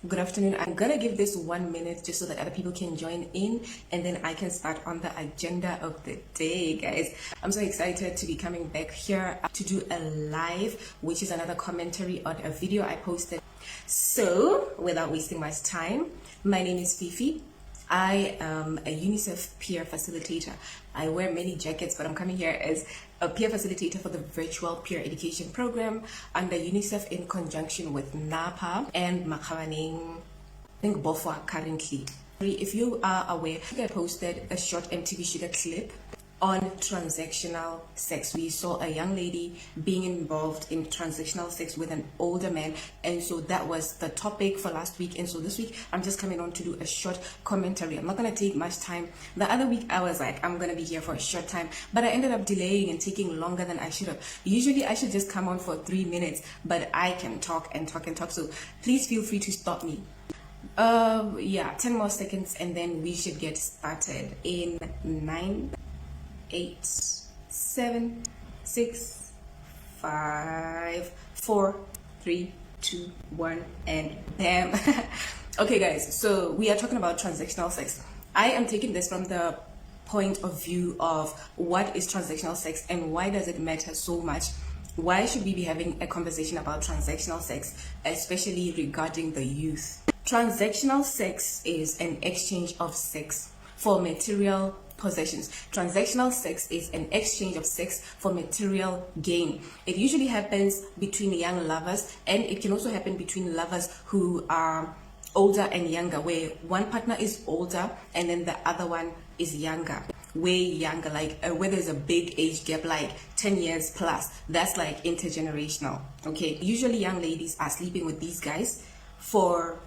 Good afternoon. I'm gonna give this 1 minute just so that other people can join in and then I can start on the agenda of the day, guys. I'm so excited to be coming back here to do a live, which is another commentary on a video I posted. So, without wasting much time, my name is Fifi. I am a UNICEF peer facilitator. I wear many jackets, but I'm coming here as a peer facilitator for the virtual peer education program under UNICEF in conjunction with NAPA and Makawaning, I think Bofwa currently. If you are aware, I posted a short MTV Sugar clip on transactional sex. We saw a young lady being involved in transactional sex with an older man, and so that was the topic for last week. And so this week I'm just coming on to do a short commentary. I'm not going to take much time. The other week I was like, I'm going to be here for a short time, but I ended up delaying and taking longer than I should have. Usually I should just come on for 3 minutes, but I can talk and talk and talk, so please feel free to stop me. 10 more seconds and then we should get started in 9, 8, 7, 6, 5, 4, 3, 2, 1, and bam. Okay, guys, so we are talking about transactional sex. I am taking this from the point of view of what is transactional sex and why does it matter so much. Why should we be having a conversation about transactional sex, especially regarding the youth? Transactional sex is an exchange of sex for material possessions. Transactional sex is an exchange of sex for material gain. It usually happens between young lovers, and it can also happen between lovers who are older and younger, where one partner is older and then the other one is younger, way younger, like where there's a big age gap, like 10 years plus. That's like intergenerational. Okay, usually young ladies are sleeping with these guys for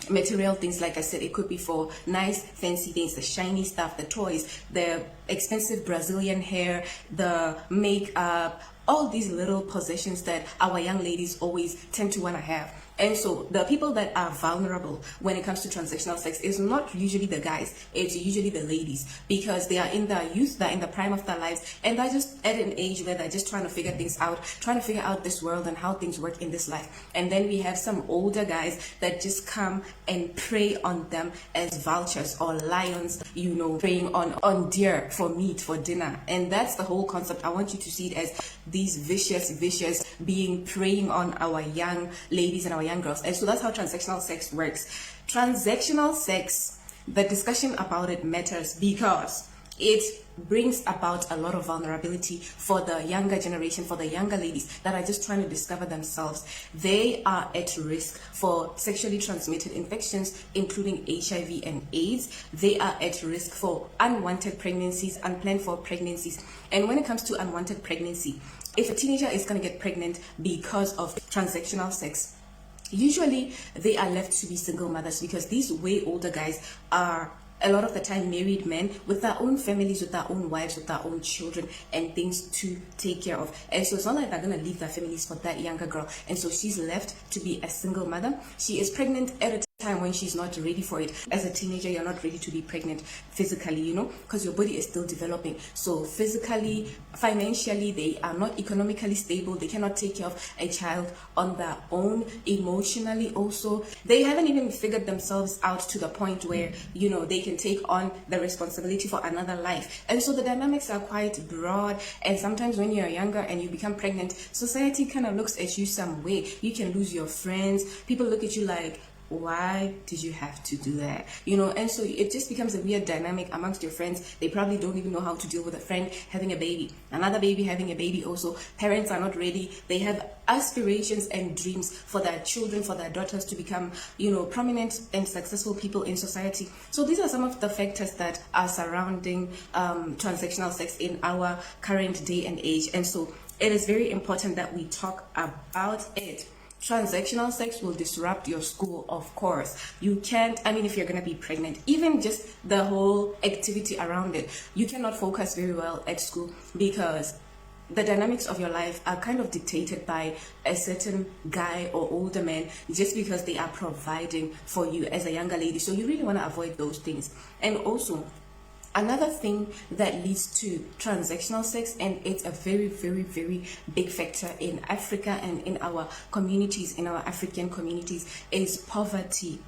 material things. Like I said, it could be for nice fancy things, the shiny stuff, the toys, the expensive Brazilian hair, the makeup, all these little possessions that our young ladies always tend to want to have. And so the people that are vulnerable when it comes to transactional sex is not usually the guys, it's usually the ladies, because they are in their youth, they're in the prime of their lives, and they're just at an age where they're just trying to figure things out, trying to figure out this world and how things work in this life. And then we have some older guys that just come and prey on them as vultures or lions, you know, preying on deer for meat, for dinner. And that's the whole concept. I want you to see it as these vicious being preying on our young ladies and our young girls. And so that's how transactional sex works. Transactional sex, the discussion about it matters because it brings about a lot of vulnerability for the younger generation, for the younger ladies that are just trying to discover themselves. They are at risk for sexually transmitted infections, including HIV and AIDS. They are at risk for unwanted pregnancies, unplanned for pregnancies. And when it comes to unwanted pregnancy, if a teenager is going to get pregnant because of transactional sex, usually they are left to be single mothers, because these way older guys are a lot of the time married men with their own families, with their own wives, with their own children and things to take care of. And so it's not like they're going to leave their families for that younger girl. And so she's left to be a single mother. She is pregnant at a time when she's not ready for it. As a teenager, you're not ready to be pregnant physically, you know, because your body is still developing. So physically, financially, they are not economically stable. They cannot take care of a child on their own. Emotionally also, they haven't even figured themselves out to the point where, you know, they can take on the responsibility for another life. And so the dynamics are quite broad. And sometimes when you're younger and you become pregnant, society kind of looks at you some way. You can lose your friends. People look at you like, why did you have to do that, you know? And so it just becomes a weird dynamic amongst your friends. They probably don't even know how to deal with a friend having a baby, another baby having a baby also. Parents are not ready. They have aspirations and dreams for their children, for their daughters to become, you know, prominent and successful people in society. So these are some of the factors that are surrounding transactional sex in our current day and age. And so it is very important that we talk about it. Transactional sex will disrupt your school, of course. You can't, I mean, if you're going to be pregnant, even just the whole activity around it, you cannot focus very well at school because the dynamics of your life are kind of dictated by a certain guy or older man just because they are providing for you as a younger lady. So you really want to avoid those things. And also, Another thing that leads to transactional sex, and it's a very, very, very big factor in Africa and in our communities, in our African communities, is poverty.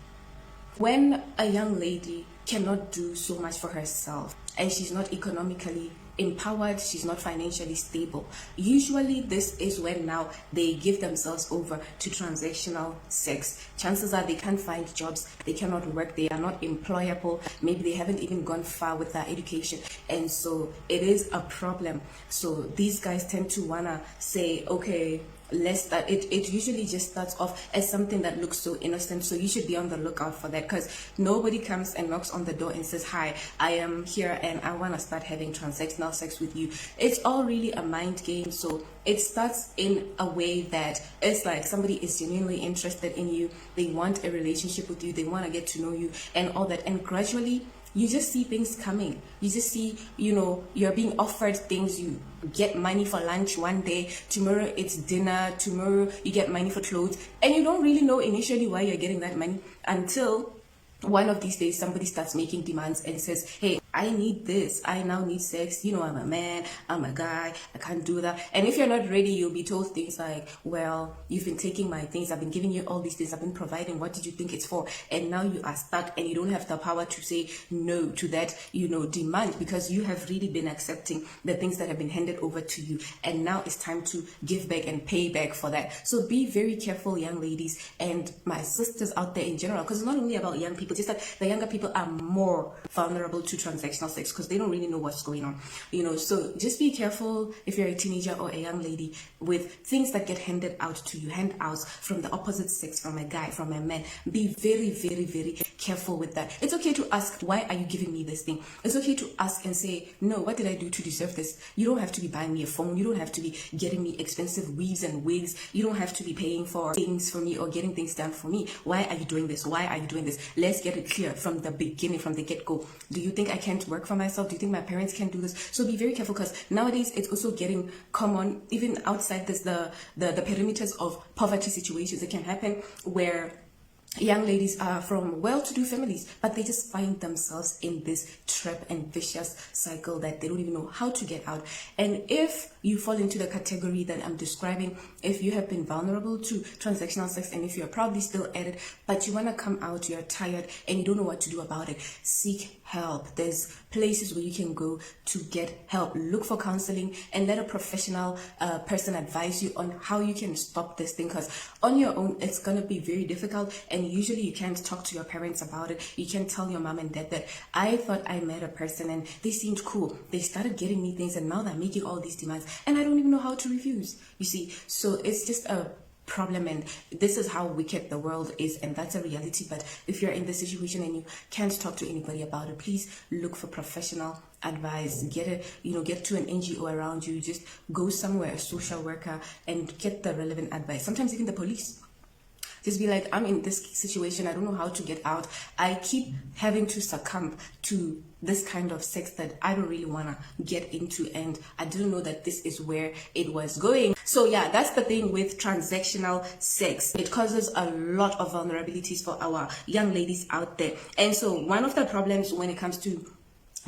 When a young lady cannot do so much for herself and she's not economically empowered, she's not financially stable, usually this is when now they give themselves over to transactional sex. Chances are they can't find jobs, they cannot work, they are not employable, maybe they haven't even gone far with their education, and so it is a problem. So these guys tend to wanna say, okay, it usually just starts off as something that looks so innocent, so you should be on the lookout for that, because nobody comes and knocks on the door and says, hi, I am here and I want to start having transactional sex with you. It's all really a mind game. So it starts in a way that it's like somebody is genuinely interested in you, they want a relationship with you, they want to get to know you and all that, and gradually you just see things coming. You just see, you're being offered things. You get money for lunch one day, tomorrow it's dinner, tomorrow you get money for clothes, and you don't really know initially why you're getting that money until one of these days somebody starts making demands and says, hey, I need this, I now need sex, I'm a man, I'm a guy, I can't do that. And if you're not ready, you'll be told things like, well, you've been taking my things, I've been giving you all these things, I've been providing, what did you think it's for? And now you are stuck and you don't have the power to say no to that, demand, because you have really been accepting the things that have been handed over to you, and now it's time to give back and pay back for that. So be very careful, young ladies and my sisters out there in general, because it's not only about young people, just that the younger people are more vulnerable to transactional sex because they don't really know what's going on, so just be careful if you're a teenager or a young lady with things that get handed out to you, handouts from the opposite sex, from a guy, from a man. Be very, very, very careful with that. It's okay to ask, why are you giving me this thing? It's okay to ask and say, no, what did I do to deserve this? You don't have to be buying me a phone, you don't have to be getting me expensive weaves and wigs, you don't have to be paying for things for me or getting things done for me. Why are you doing this? Why are you doing this? Let's get it clear from the beginning, from the get-go. Do you think I can't work for myself? Do you think my parents can do this? So be very careful, because nowadays it's also getting common, even outside this, the perimeters of poverty situations. It can happen where young ladies are from well-to-do families, but they just find themselves in this trap and vicious cycle that they don't even know how to get out. And if you fall into the category that I'm describing, if you have been vulnerable to transactional sex, and if you're probably still at it, but you want to come out, you're tired and you don't know what to do about it, seek help. There's places where you can go to get help. Look for counseling and let a professional person advise you on how you can stop this thing, because on your own it's going to be very difficult, and usually you can't talk to your parents about it. You can't tell your mom and dad that I thought I met a person and they seemed cool, they started getting me things, and now they're making all these demands and I don't even know how to refuse, you see. So it's just a problem, and this is how wicked the world is, and that's a reality. But if you're in this situation and you can't talk to anybody about it, please look for professional advice. Get to an NGO around you, just go somewhere, a social worker, and get the relevant advice. Sometimes even the police. Just be like, I'm in this situation, I don't know how to get out, I keep having to succumb to this kind of sex that I don't really want to get into, and I didn't know that this is where it was going. So yeah, that's the thing with transactional sex. It causes a lot of vulnerabilities for our young ladies out there. And so one of the problems when it comes to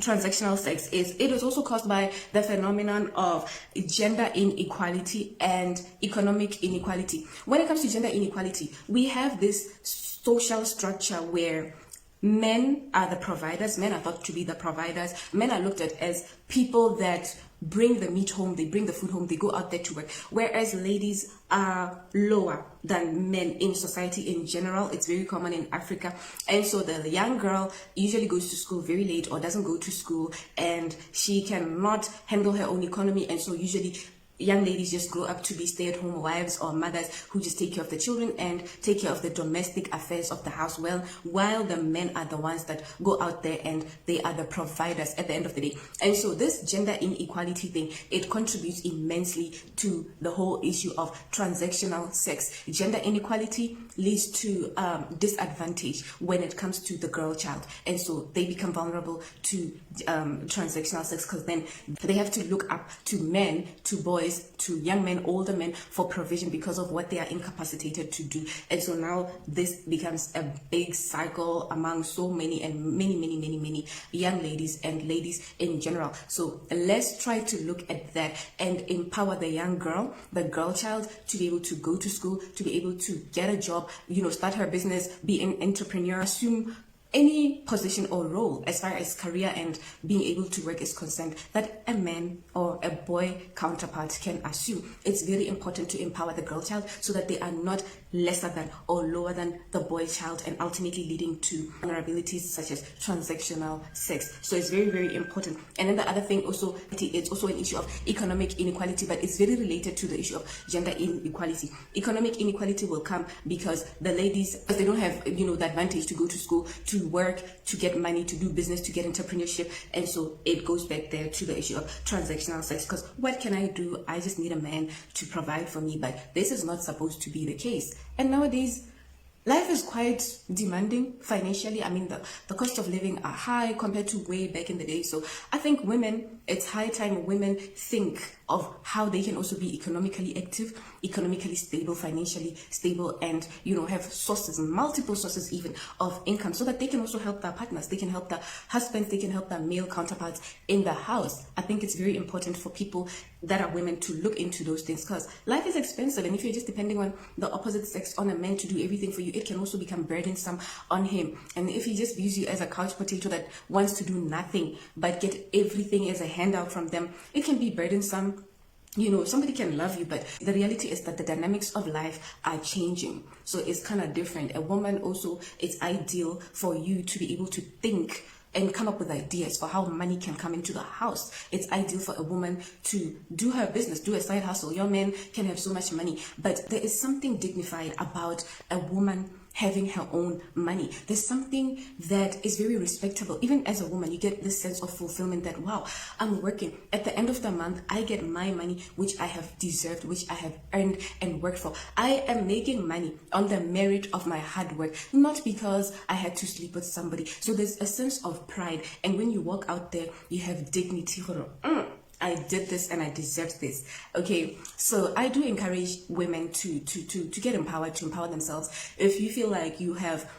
transactional sex is it is also caused by the phenomenon of gender inequality and economic inequality. When it comes to gender inequality, we have this social structure where men are the providers, men are thought to be the providers, men are looked at as people that bring the meat home, they bring the food home, they go out there to work, whereas ladies are lower than men in society in general. It's very common in Africa. And so the young girl usually goes to school very late or doesn't go to school, and she cannot handle her own economy, and so usually young ladies just grow up to be stay-at-home wives or mothers who just take care of the children and take care of the domestic affairs of the house well, while the men are the ones that go out there and they are the providers at the end of the day. And so this gender inequality thing, it contributes immensely to the whole issue of transactional sex. Gender inequality leads to disadvantage when it comes to the girl child, and so they become vulnerable to transactional sex, because then they have to look up to men, to boys, boys, to young men, older men for provision because of what they are incapacitated to do. And so now this becomes a big cycle among so many and many young ladies and ladies in general. So let's try to look at that and empower the young girl, the girl child, to be able to go to school, to be able to get a job, start her business, be an entrepreneur, assume any position or role as far as career and being able to work is concerned that a man or a boy counterpart can assume. It's very important to empower the girl child so that they are not lesser than or lower than the boy child, and ultimately leading to vulnerabilities such as transactional sex. So it's very important. And then the other thing also, it's also an issue of economic inequality, but it's very related to the issue of gender inequality. Economic inequality will come because the ladies, because they don't have the advantage to go to school, to work, to get money, to do business, to get entrepreneurship. And so it goes back there to the issue of transactional sex, because what can I do? I just need a man to provide for me, but this is not supposed to be the case. And nowadays life is quite demanding financially. I mean, the cost of living are high compared to way back in the day. So I think women, it's high time women think of how they can also be economically active, economically stable, financially stable, and have sources, multiple sources even of income, so that they can also help their partners, they can help their husbands, they can help their male counterparts in the house. I think it's very important for people that are women to look into those things, because life is expensive, and if you're just depending on the opposite sex, on a man to do everything for you, it can also become burdensome on him. And if he just views you as a couch potato that wants to do nothing but get everything as a handout from them, it can be burdensome. Somebody can love you, but the reality is that the dynamics of life are changing. So it's kind of different. A woman also, it's ideal for you to be able to think and come up with ideas for how money can come into the house. It's ideal for a woman to do her business, do a side hustle. Your man can have so much money, but there is something dignified about a woman having her own money. There's something that is very respectable. Even as a woman, you get this sense of fulfillment that, wow, I'm working. At the end of the month, I get my money, which I have deserved, which I have earned and worked for. I am making money on the merit of my hard work, not because I had to sleep with somebody. So there's a sense of pride. And when you walk out there, you have dignity. I did this and I deserve this. Okay, so I do encourage women to get empowered, to empower themselves. If you feel like you have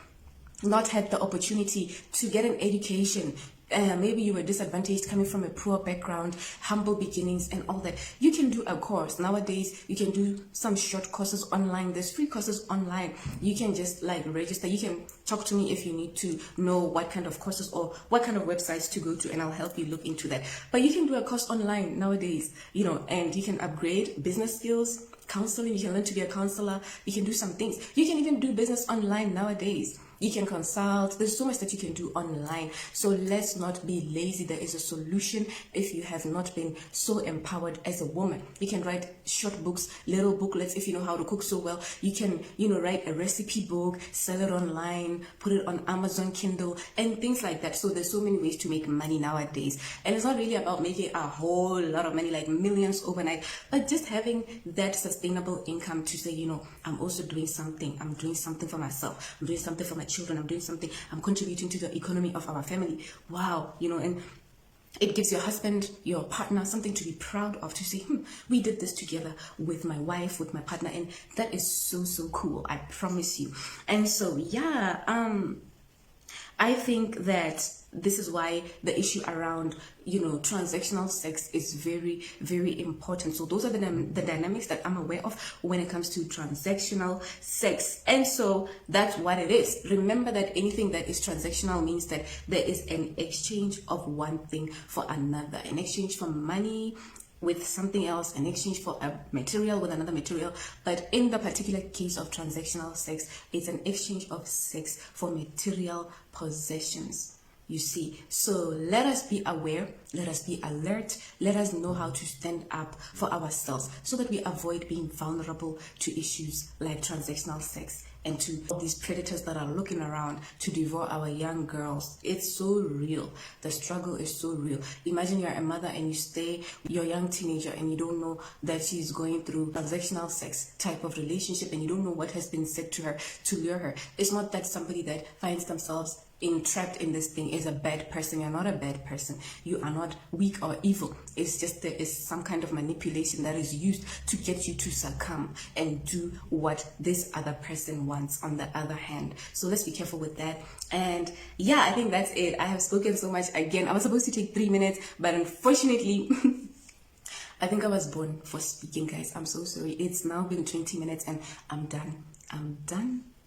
not had the opportunity to get an education, maybe you were disadvantaged coming from a poor background, humble beginnings and all that, you can do a course. Nowadays, you can do some short courses online. There's free courses online. You can just register. You can talk to me if you need to know what kind of courses or what kind of websites to go to, and I'll help you look into that. But you can do a course online nowadays, and you can upgrade business skills, counseling. You can learn to be a counselor. You can do some things. You can even do business online nowadays. You can consult. There's so much that you can do online. So let's not be lazy. There is a solution if you have not been so empowered as a woman. You can write short books, little booklets. If you know how to cook so well, you can, write a recipe book, sell it online, put it on Amazon Kindle and things like that. So there's so many ways to make money nowadays. And it's not really about making a whole lot of money, like millions overnight, but just having that sustainable income to say, I'm also doing something. I'm doing something for myself. I'm doing something for my children. I'm doing something. I'm contributing to the economy of our family. Wow, and it gives your husband, your partner, something to be proud of, to say, we did this together with my wife, with my partner, and that is so cool. I promise you. And so I think that this is why the issue around, transactional sex is very, very important. So those are the dynamics that I'm aware of when it comes to transactional sex. And so that's what it is. Remember that anything that is transactional means that there is an exchange of one thing for another, an exchange for money with something else, an exchange for a material with another material. But in the particular case of transactional sex, it's an exchange of sex for material possessions. You see, so let us be aware, let us be alert, let us know how to stand up for ourselves so that we avoid being vulnerable to issues like transactional sex and to all these predators that are looking around to devour our young girls. It's so real. The struggle is so real. Imagine you're a mother and you stay with your young teenager and you don't know that she's going through transactional sex type of relationship and you don't know what has been said to her to lure her. It's not that somebody that finds themselves entrapped in this thing is a bad person. You're not a bad person. You are not weak or evil. It's just there is some kind of manipulation that is used to get you to succumb and do what this other person wants on the other hand. So let's be careful with that. And yeah, I think that's it. I have spoken so much again. I was supposed to take 3 minutes, but unfortunately I think I was born for speaking, guys. I'm so sorry. It's now been 20 minutes and I'm done.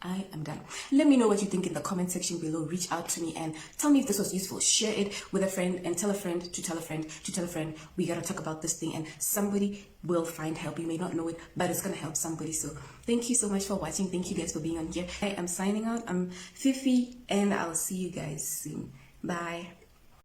I am done. Let me know what you think in the comment section below. Reach out to me and tell me if this was useful. Share it with a friend and tell a friend to tell a friend to tell a friend. We gotta talk about this thing and somebody will find help. You may not know it, but it's gonna help somebody. So thank you so much for watching. Thank you guys for being on here. I am signing out. I'm Fifi and I'll see you guys soon. Bye.